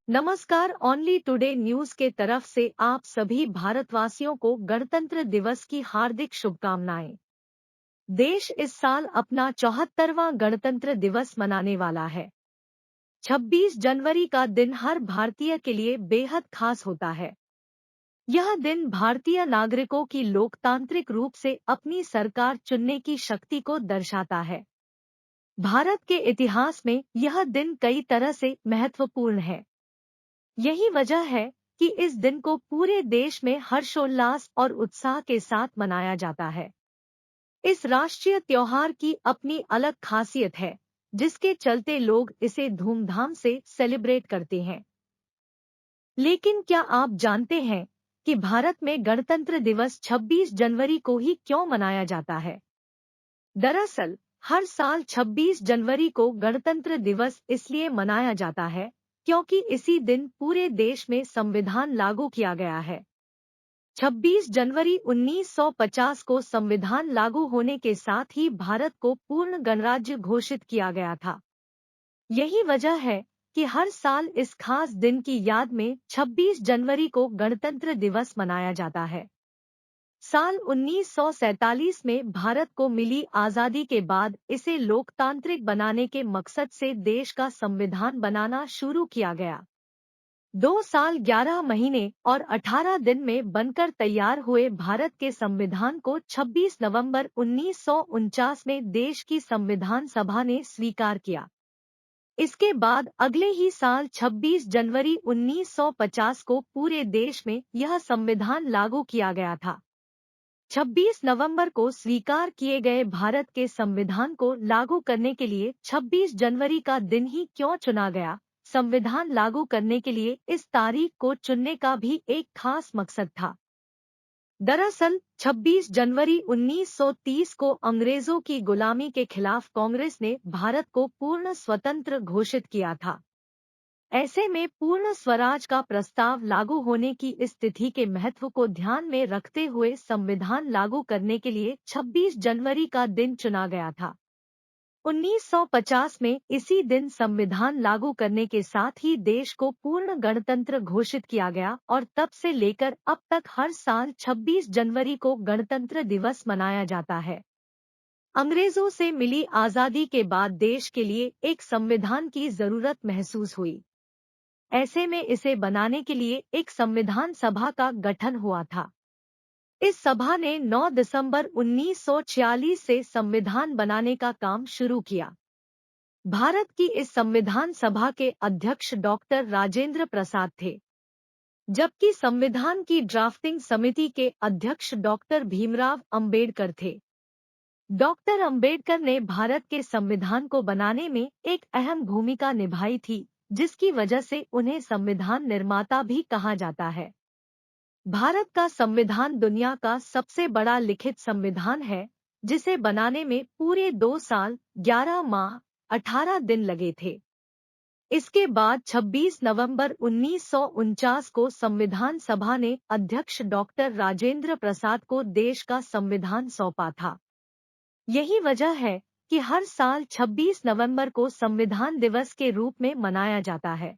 नमस्कार। Only today news के तरफ से आप सभी भारतवासियों को गणतंत्र दिवस की हार्दिक शुभकामनाएं। देश इस साल अपना 74वां गणतंत्र दिवस मनाने वाला है। 26 जनवरी का दिन हर भारतीय के लिए बेहद खास होता है। यह दिन भारतीय नागरिकों की लोकतांत्रिक रूप से अपनी सरकार चुनने की शक्ति को दर्शाता है। भारत के इतिहास में यह दिन कई तरह से महत्वपूर्ण है। यही वजह है कि इस दिन को पूरे देश में हर्षोल्लास और उत्साह के साथ मनाया जाता है। इस राष्ट्रीय त्योहार की अपनी अलग खासियत है, जिसके चलते लोग इसे धूमधाम से सेलिब्रेट करते हैं। लेकिन क्या आप जानते हैं कि भारत में गणतंत्र दिवस 26 जनवरी को ही क्यों मनाया जाता है? दरअसल, हर साल 26 जनवरी को गणतंत्र दिवस इसलिए मनाया जाता है क्योंकि इसी दिन पूरे देश में संविधान लागू किया गया है। 26 जनवरी 1950 को संविधान लागू होने के साथ ही भारत को पूर्ण गणराज्य घोषित किया गया था। यही वजह है कि हर साल इस खास दिन की याद में 26 जनवरी को गणतंत्र दिवस मनाया जाता है। साल 1947 में भारत को मिली आज़ादी के बाद इसे लोकतांत्रिक बनाने के मकसद से देश का संविधान बनाना शुरू किया गया। 2 साल 11 महीने और 18 दिन में बनकर तैयार हुए भारत के संविधान को 26 नवंबर 1949 में देश की संविधान सभा ने स्वीकार किया। इसके बाद अगले ही साल 26 जनवरी 1950 को पूरे देश में यह संविधान लागू किया गया था। 26 नवंबर को स्वीकार किए गए भारत के संविधान को लागू करने के लिए 26 जनवरी का दिन ही क्यों चुना गया? संविधान लागू करने के लिए इस तारीख को चुनने का भी एक खास मकसद था। दरअसल 26 जनवरी 1930 को अंग्रेजों की गुलामी के खिलाफ कांग्रेस ने भारत को पूर्ण स्वतंत्र घोषित किया था। ऐसे में पूर्ण स्वराज का प्रस्ताव लागू होने की स्थिति के महत्व को ध्यान में रखते हुए संविधान लागू करने के लिए 26 जनवरी का दिन चुना गया था। 1950 में इसी दिन संविधान लागू करने के साथ ही देश को पूर्ण गणतंत्र घोषित किया गया और तब से लेकर अब तक हर साल 26 जनवरी को गणतंत्र दिवस मनाया जाता है। अंग्रेजों से मिली आज़ादी के बाद देश के लिए एक संविधान की जरूरत महसूस हुई। ऐसे में इसे बनाने के लिए एक संविधान सभा का गठन हुआ था। इस सभा ने 9 दिसंबर 1946 से संविधान बनाने का काम शुरू किया। भारत की इस संविधान सभा के अध्यक्ष डॉक्टर राजेंद्र प्रसाद थे, जबकि संविधान की ड्राफ्टिंग समिति के अध्यक्ष डॉक्टर भीमराव अंबेडकर थे। डॉक्टर अंबेडकर ने भारत के संविधान को बनाने में एक अहम भूमिका निभाई थी, जिसकी वजह से उन्हें संविधान निर्माता भी कहा जाता है। भारत का संविधान दुनिया का सबसे बड़ा लिखित संविधान है, जिसे बनाने में पूरे 2 साल 11 माह 18 दिन लगे थे। इसके बाद 26 नवंबर 1949 को संविधान सभा ने अध्यक्ष डॉक्टर राजेंद्र प्रसाद को देश का संविधान सौंपा था। यही वजह है कि हर साल 26 नवंबर को संविधान दिवस के रूप में मनाया जाता है।